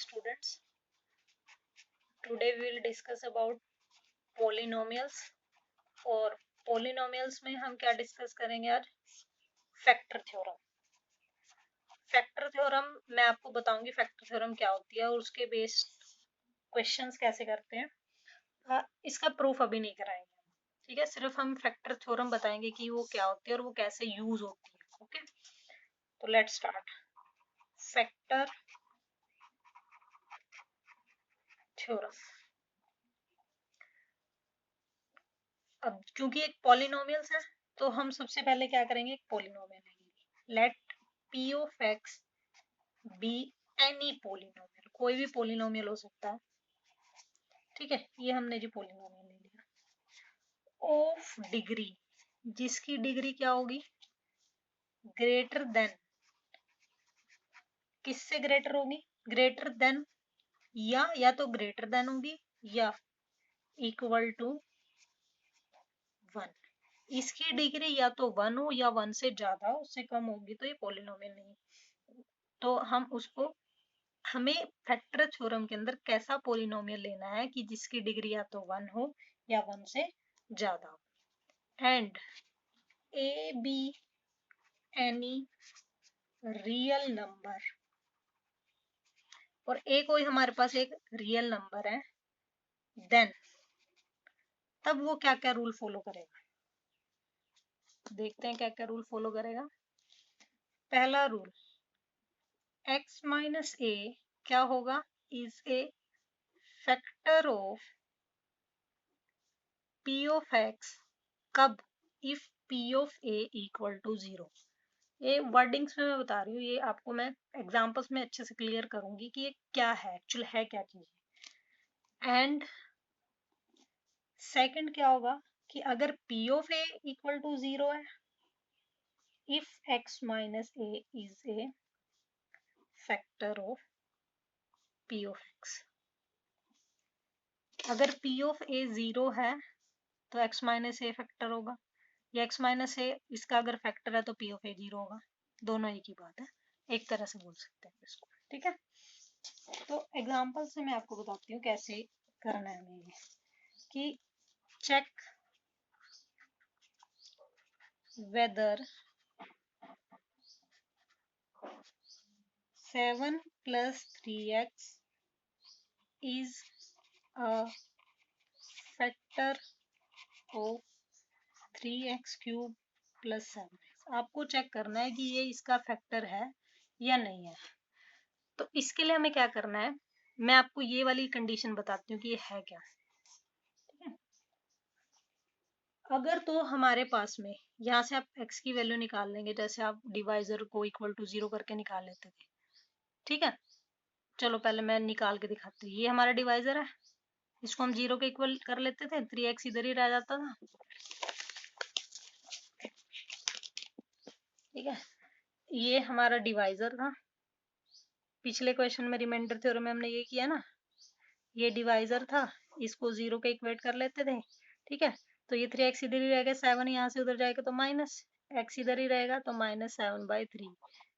students. Today we will discuss about polynomials. और polynomials में हम क्या डिस्कस करेंगे आज? Factor theorem. फैक्टर थ्योरम मैं आपको बताऊंगी फैक्टर थ्योरम क्या होती है और उसके बेस्ड क्वेश्चंस कैसे करते हैं. इसका प्रूफ अभी नहीं कराएंगे, ठीक है. सिर्फ हम फैक्टर थ्योरम बताएंगे कि वो क्या होती है और वो कैसे यूज होती है. ओके, तो लेट्स स्टार्ट. Factor theorem. अब क्योंकि एक पॉलिनोमियल्स है तो हम सबसे पहले क्या करेंगे, एक पॉलिनोमियल लेंगे. Let p of x be any polynomial. कोई भी पॉलिनोमियल हो सकता है, ठीक है. ये हमने जी पॉलिनोमियल ले लिया. ऑफ डिग्री, जिसकी डिग्री क्या होगी, ग्रेटर देन. किससे ग्रेटर होगी, ग्रेटर देन या तो ग्रेटर देन होगी या इक्वल टू 1. इसकी डिग्री या तो 1 हो या 1 से ज्यादा, उससे कम होगी तो ये पॉलिनोमियल नहीं. तो हम उसको, हमें फैक्टर थ्योरम के अंदर कैसा पॉलिनोमियल लेना है कि जिसकी डिग्री या तो 1 हो या 1 से ज्यादा हो. And A be any real number, और ए कोई हमारे पास एक रियल नंबर है, देन तब वो क्या क्या रूल फॉलो करेगा. देखते हैं क्या क्या रूल फॉलो करेगा. पहला रूल, x माइनस ए क्या होगा, is a factor of p of x. कब, if p of a equal to 0. ये वर्डिंग्स में मैं बता रही हूँ, ये आपको मैं एग्जांपल्स में अच्छे से क्लियर करूंगी कि ये क्या है, एक्चुअल है क्या चीज. एंड सेकंड क्या होगा कि अगर p of a equal to 0 है, if x minus a is a factor of p of x. अगर p ऑफ a 0 है तो x माइनस a फैक्टर होगा, या x माइनस a इसका अगर फैक्टर है तो p ऑफ a 0 होगा. दोनों एक ही बात है, एक तरह से बोल सकते हैं इसको, ठीक है. तो एग्जांपल से मैं आपको बताती हूँ कैसे करना है हमें ये, कि check whether 7 plus 3x is a factor of 3x cube plus 7x. आपको चेक करना है कि ये इसका फैक्टर है या नहीं है. तो इसके लिए हमें क्या करना है, मैं आपको ये वाली कंडीशन बताती हूँ कि ये है क्या. अगर तो हमारे पास में यहाँ से आप x की वैल्यू निकाल लेंगे, जैसे आप डिवाइजर को इक्वल टू 0 करके निकाल लेते थे, ठीक है. चलो पहले मैं निकाल के दिखाती हूँ. ये हमारा डिवाइजर है, इसको हम 0 के इक्वल कर लेते थे, 3x इधर ही रह जाता था, ठीक है. ये हमारा डिवाइजर था. पिछले क्वेश्चन में रिमाइंडर थ्योरम में हमने ये किया ना, ये डिवाइजर था, इसको 0 के इक्वेट कर लेते थे, ठीक है. तो ये 3x इधर ही रहेगा, 7 यहाँ से उधर जाएगा तो माइनस x इधर ही रहेगा तो -7/3.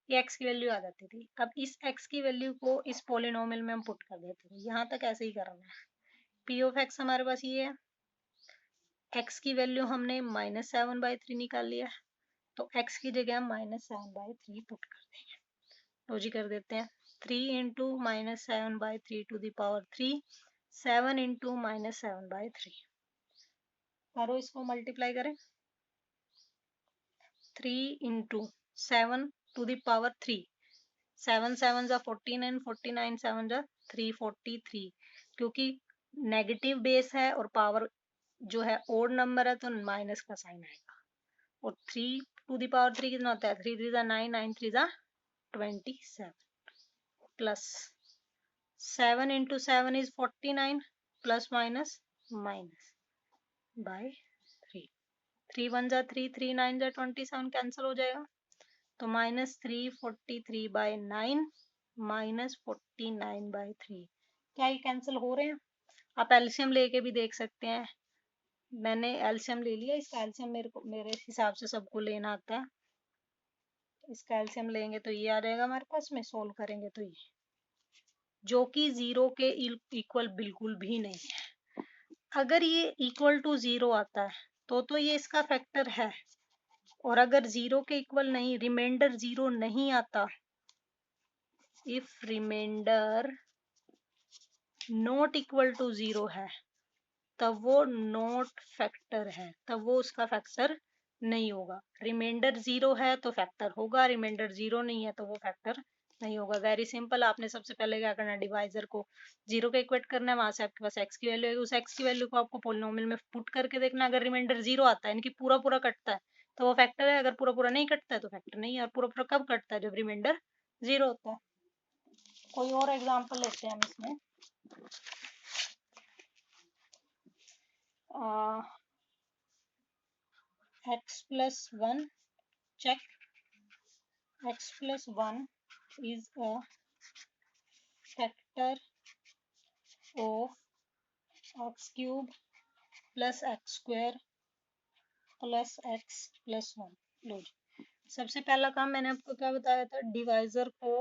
ये x की वैल्यू आ जाती थी. अब इस x की वैल्यू को इस पोलिनोमियल में हम पुट कर देते थे. यहाँ तक ऐसे ही करना है. p ऑफ x हमारे पास ये है, x की वैल्यू हमने -7/3 निकाल लिया, तो x की जगह हम -7/3 पुट कर देंगे. लो जी कर देते हैं. 3 into -7/3 to the power 3, 7 into -7/3. करो इसको मल्टीप्लाई करें. 3 इंटू 7 टू द पावर 3, 7 7 जा 49, 49 7 जा 343. क्योंकि नेगेटिव बेस है और पावर जो है ओड नंबर है तो माइनस का साइन आएगा. और 3 टू द पावर 3 कितना होता है, 3 3 जा 9, 9 3 जा 27, plus 7 into 7 is 49, plus minus minus by 3. 3 1 जा 3, 3 9 जा 27, कैंसिल हो जाएगा. तो -343/9 -49/3. क्या ये कैंसिल हो रहे हैं. आप एलसीएम लेके भी देख सकते हैं. मैंने एलसीएम ले लिया. इसका एलसीएम मेरे हिसाब से सबको लेना आता है. इसका एलसीएम लेंगे तो ये आ जाएगा हमारे पास में, सोल्व करेंगे तो ये जो कि 0 के इक्वल बिल्कुल भी नहीं है। अगर ये इक्वल टू 0 आता है तो ये इसका फैक्टर है, और अगर 0 के इक्वल नहीं, रिमाइंडर 0 नहीं आता, if remainder not equal to 0 है, तब वो नॉट फैक्टर है, तब वो उसका फैक्टर नहीं होगा। रिमाइंडर 0 है तो फैक्टर होगा, रिमाइंडर 0 नहीं है तो वो फैक्टर नहीं होगा। Very simple. आपने सबसे पहले क्या करना है, डिवाइजर को 0 के इक्वेट करना है, वहां से आपके पास x की वैल्यू है, उस x की वैल्यू को आपको पोलिनोमियल में पुट करके देखना। अगर रिमाइंडर 0 आता है, इनकी पूरा पूरा कटता है, तो वो फैक्टर है। अगर पूरा पूरा नहीं कटता है तो फैक्टर नहीं है। और पूरा पूरा कब कटता है, जब रिमाइंडर 0 होता है। कोई और एग्जाम्पल लेते हैं हम इसमें। x plus 1, check, x plus 1 is a factor of x cube plus x square plus x plus 1। लो जी, सबसे पहला काम मैंने आपको क्या बताया था, डिवाइजर को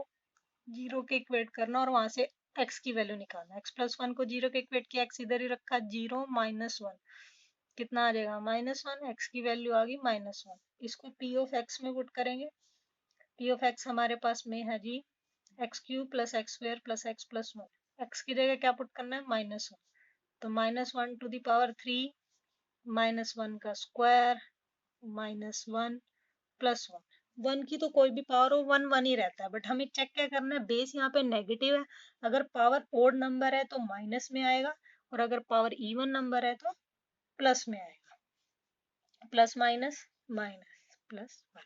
0 के इक्वेट करना और वहां से x की वैल्यू निकालना। x plus 1 को 0 के इक्वेट किया, x इधर ही रखा, 0 माइनस 1 कितना आ जाएगा, -1। x की वैल्यू आ गई -1। इसको p ऑफ x में पुट करेंगे। p ऑफ x हमारे पास में है जी x cube plus x square plus x plus 1। X की जगह क्या पुट करना है, -1। तो -1 टू द पावर 3, -1 का स्क्वायर, -1 प्लस 1। 1 की तो कोई भी पावर हो, 1 1 ही रहता है। बट हमें चेक क्या करना है, बेस यहाँ पे नेगेटिव है, अगर पावर ओड नंबर है तो माइनस में आएगा, और अगर पावर इवन नंबर है तो प्लस में आएगा। Plus minus minus plus 1,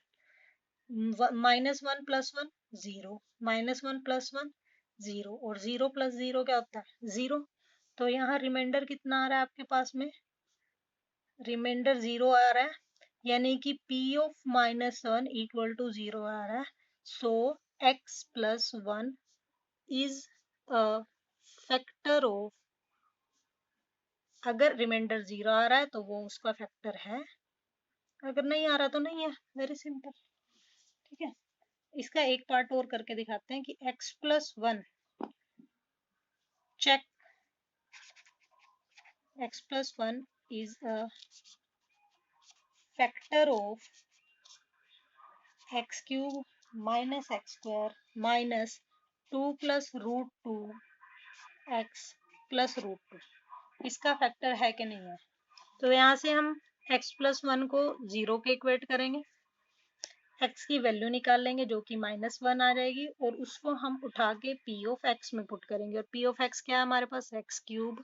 -1 plus 1 0, -1 plus 1 0, और 0 प्लस 0 क्या होता है, 0। तो यहाँ रिमाइंडर कितना आ रहा है आपके पास में, रिमाइंडर 0 आ रहा है, यानी कि p ऑफ -1 इक्वल टू 0 आ रहा है। सो x plus 1 is a factor of, अगर रिमाइंडर 0 आ रहा है तो वो उसका फैक्टर है, अगर नहीं आ रहा तो नहीं है। Very simple. ठीक है, इसका एक पार्ट और करके दिखाते हैं कि x plus 1, check, x plus 1 is a factor of x cube minus x square minus 2 plus root 2 x plus root 2। इसका फैक्टर है कि नहीं है। तो यहाँ से हम x plus 1 को 0 के इक्वेट करेंगे, x की वैल्यू निकाल लेंगे जो कि -1 आ जाएगी, और उसको हम उठा के p ऑफ x में पुट करेंगे। और p ऑफ x क्या है हमारे पास, x cube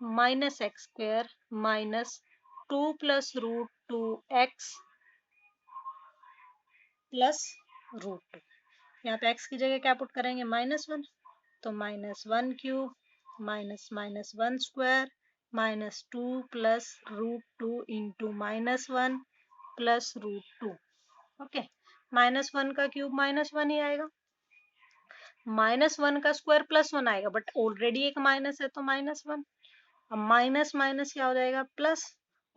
minus x square minus 2 plus root 2 x plus root 2। यहाँ पे x की जगह क्या पुट करेंगे, -1, तो -1 cube minus minus 1 square minus 2 plus root 2 into -1 plus root 2। Okay, -1 का क्यूब -1 ही आएगा, -1 का स्क्वायर +1 आएगा, बट ऑलरेडी एक माइनस है तो -1। अब माइनस माइनस क्या हो जाएगा, प्लस,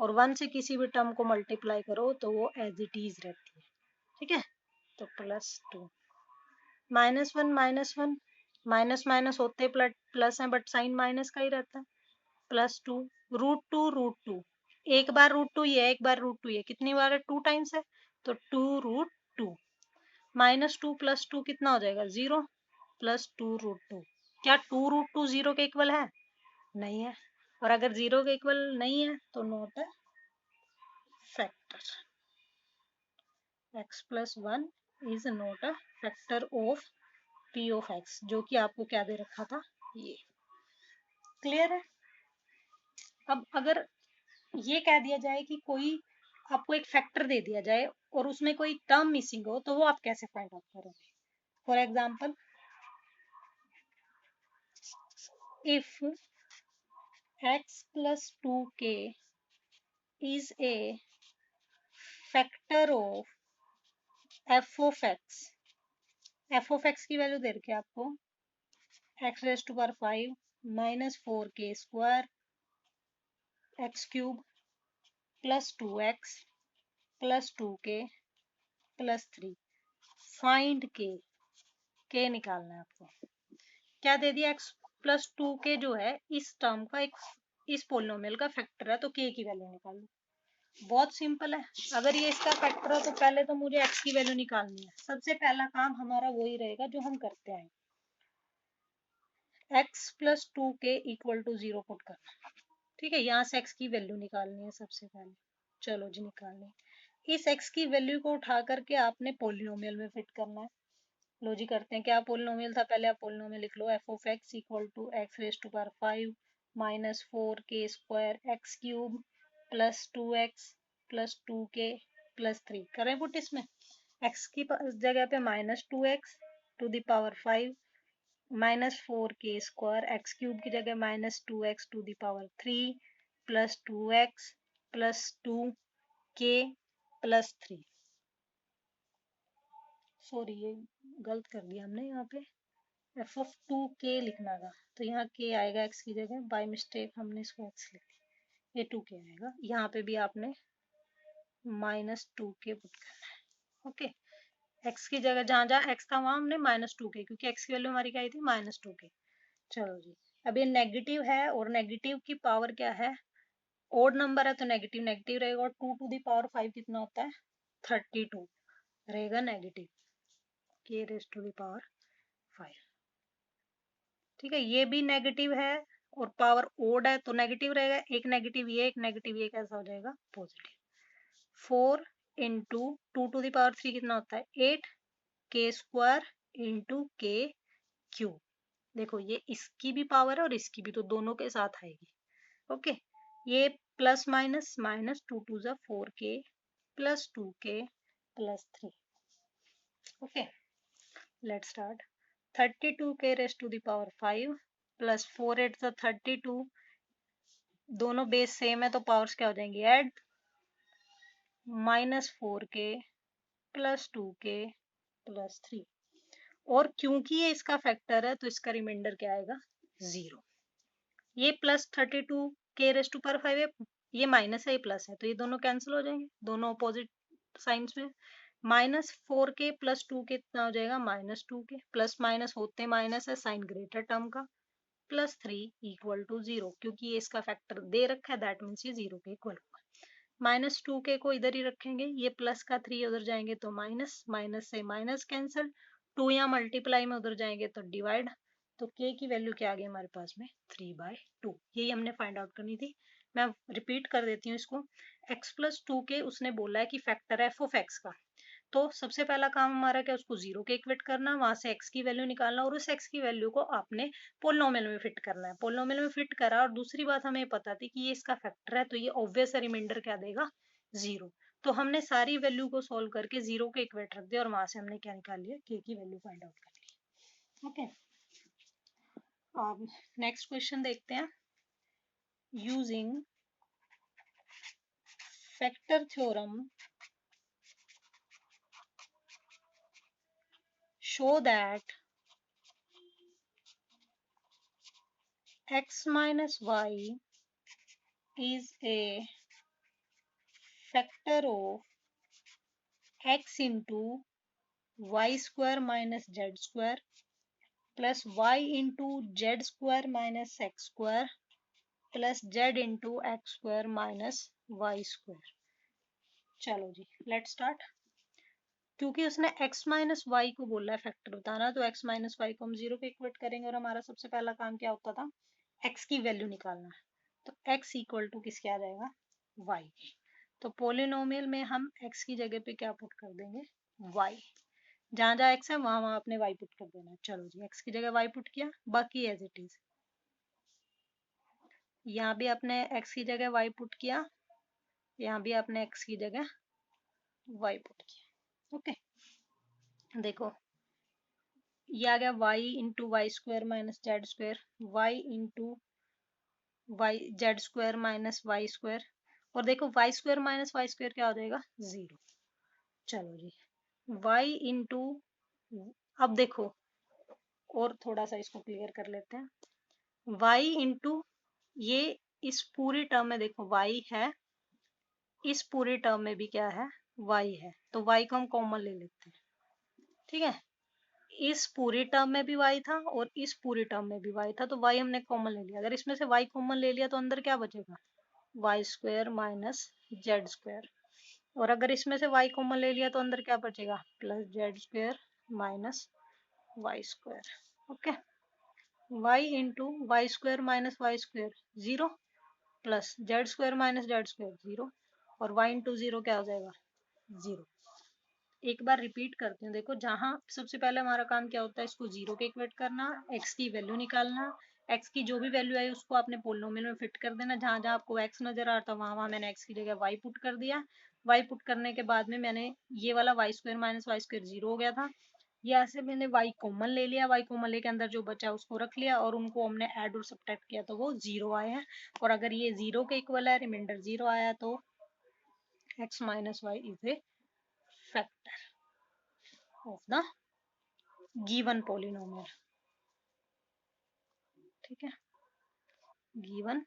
और 1 से किसी भी टर्म को मल्टीप्लाई करो तो वो एज इट इज रहती है। ठीक है, तो +2, -1 -1 माइनस माइनस होते प्लस है, बट साइन माइनस का ही रहता है, +2 रूट 2, एक बार रूट 2 ये है, एक बार रूट 2 ये, कितनी बार है, 2 टाइम्स है, तो 2√2। -2 + 2 कितना हो जाएगा, 0, प्लस 2√2। क्या 2√2 0 के इक्वल है, नहीं है, और अगर 0 के इक्वल नहीं है तो not a factor. x plus 1 is not a factor of p of x, जो कि आपको क्या दे रखा था, ये क्लियर है। अब अगर ये कह दिया जाए कि कोई आपको एक फैक्टर दे दिया जाए और उसमें कोई टर्म मिसिंग हो, तो वो आप कैसे फाइंड आउट करोगे। For example, if x plus 2k is a factor of f of x, f of x की वैल्यू दे रखी है आपको x raised to power 5 minus 4k square x cube plus 2x plus 2k plus 3। Find k, k निकालना है आपको। क्या दे दिया, x+2k जो है इस टर्म का एक इस पोलिनोमियल का फैक्टर है, तो k की वैल्यू निकाल लो। बहुत सिंपल है। अगर ये इसका फैक्टर है तो पहले तो मुझे x की वैल्यू निकालनी है। सबसे पहला काम हमारा वही रहेगा जो हम करते हैं, x+2k इक्वल टू 0 पुट करना। ठीक है, यहाँ से x की वैल्यू निकालनी है सबसे पहले। चलो जी निकाल लें। इस x की वैल्यू को उठा करके आपने पोलिनोमियल में फिट करना है। लो जी करते हैं। क्या पोलिनोमियल था, पहले आप पोलिनोमियल लिख लो। F of x equal to x raise to power 5 minus 4k² x cube plus 2x plus 2k plus 3। करें पुट इसमें, x की जगह पे -2x to the power 5 minus 4k² x cube की जगह -2x to the power 3 plus 2x plus 2k plus 3। Sorry ये गलत कर दिया हमने, यहाँ पे एफ ऑफ 2k लिखना था, तो यहाँ k आएगा x की जगह, बाय मिस्टेक हमने इसको x लिख दिया, ये 2k आएगा। यहाँ पे भी आपने -2k पुट करना है। ओके, x की जगह जहाँ जहाँ x था वहां हमने -2k, क्योंकि x की वैल्यू हमारी क्या आई थी, -2k। चलो जी, अब ये नेगेटिव है और नेगेटिव की पावर क्या है, ओड नंबर है तो नेगेटिव नेगेटिव रहेगा, और 2 टू द पावर 5 कितना होता है, 32 रहेगा negative, k raise to the power 5। ठीक है, ये भी नेगेटिव है और पावर ओड है तो नेगेटिव रहेगा, एक नेगेटिव ये कैसा हो जाएगा, positive. 4 into 2 to the power 3 कितना होता है, 8k² इंटू k क्यूब। देखो ये इसकी भी पावर है और इसकी भी, तो दोनों के साथ आएगी। ओके, ये प्लस माइनस माइनस 2 टू ज़ा 4k plus 2k plus 3। Okay, let's start. 32k raise to the power 5 plus 4 8 ज़ा 32, दोनों बेस सेम है तो पावर्स क्या हो जाएंगी, add, -4k plus 2k plus 3। और क्योंकि ये इसका फैक्टर है तो इसका रिमाइंडर क्या आएगा, 0। ये plus 32k raise to power 5 है, ये माइनस है, ये प्लस है, तो ये दोनों कैंसिल हो जाएंगे, दोनों अपोजिट साइंस में। -4k प्लस 2k कितना हो जाएगा, -2k, प्लस माइनस होते माइनस है, साइन ग्रेटर टर्म का, प्लस 3 इक्वल टू 0, क्योंकि ये इसका फैक्टर दे रखा है, दैट मीन्स ये 0 के इक्वल होगा। -2k को इधर ही रखेंगे, ये प्लस का 3 उधर जाएंगे तो माइनस, माइनस से माइनस कैंसिल, 2 यहाँ मल्टीप्लाई में उधर जाएंगे तो डिवाइड, तो k की वैल्यू क्या आ गई हमारे पास में, 3/2। यही हमने फाइंड आउट करनी थी। मैं रिपीट कर देती हूँ इसको। x+2k उसने बोला है कि फैक्टर है f ऑफ x का, तो सबसे पहला काम हमारा क्या, उसको 0 के इक्वेट करना, वहां से x की वैल्यू निकालना, और उस x की वैल्यू को आपने पोलिनोमियल में फिट करना है। पोलिनोमियल में फिट करा, और दूसरी बात हमें पता थी कि ये इसका फैक्टर है, तो ये ऑब्वियस रिमाइंडर क्या देगा, 0। तो हमने सारी वैल्यू को सोल्व करके 0 के इक्वेट रख दिया, और वहां से हमने क्या निकाल लिया, k की वैल्यू फाइंड आउट कर ली। ओके, अब नेक्स्ट क्वेश्चन देखते हैं। Using factor theorem show that x minus y is a factor of x into y square minus z square plus y into z square minus x square plus z into x square minus y square। चलो जी let start. क्योंकि उसने x minus Y को बोला है factor बताना, तो x minus Y को हम 0 पे इक्वेट करेंगे, और हमारा सबसे पहला काम क्या होता था, x की वैल्यू निकालना है। तो x इक्वल टू किसके आ जाएगा, y। तो पोलिनोमियल में हम x की जगह पे क्या पुट कर देंगे, y। जहां जहां x है वहां वहां अपने y पुट कर देना। चलो जी, x की जगह y पुट किया, बाकी एज इट इज। यहाँ भी आपने x की जगह y पुट किया, यहाँ भी आपने x की जगह y पुट किया। ओके, देखो ये आ गया y into y square minus z square, y into y z square minus y square, और देखो y square minus y square क्या हो जाएगा, 0। चलो जी, y इंटू, अब देखो और थोड़ा सा इसको क्लियर कर लेते हैं। y इंटू ये इस पूरी टर्म में देखो y है, इस पूरी टर्म में भी क्या है, y है, तो y को हम कॉमन ले लेते हैं। ठीक है, इस पूरी टर्म में भी y था और इस पूरी टर्म में भी y था, तो y हमने कॉमन ले लिया। अगर इसमें से y कॉमन ले लिया तो अंदर क्या बचेगा, y square minus z square. और अगर इसमें से y कॉमन ले लिया तो अंदर क्या बचेगा, plus z square minus y square. Okay, y into y square minus y square 0, plus z square minus z square 0, और y इंटू 0 क्या हो जाएगा, 0। एक बार रिपीट करती हूँ, देखो जहां सबसे पहले हमारा काम क्या होता है, इसको 0 के इक्वेट करना, x की वैल्यू निकालना, x की जो भी वैल्यू आई उसको आपने पोलिनोमियल में फिट कर देना, जहां जहां आपको x नजर आ रहा था वहां वहां मैंने x की जगह y पुट कर दिया। y पुट करने के बाद में मैंने ये वाला y square minus y square 0 हो गया था, यहाँ से मैंने y कॉमन ले लिया, y कॉमन लेके अंदर जो बचा उसको रख लिया, और उनको हमने ऐड और सब्ट्रैक्ट किया तो वो 0 आए हैं। और अगर ये 0 के इक्वल है, रिमाइंडर 0 आया, तो x minus y is a factor of the given polynomial. ठीक है, गिवन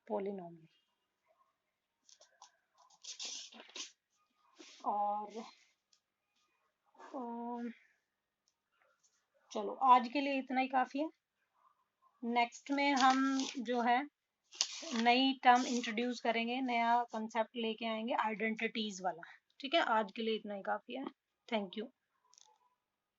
पोलिनोमियल। और चलो आज के लिए इतना ही काफी है। नेक्स्ट में हम जो है नई टर्म इंट्रोड्यूस करेंगे, नया कंसेप्ट लेके आएंगे, आइडेंटिटीज वाला। ठीक है, आज के लिए इतना ही काफी है। Thank you.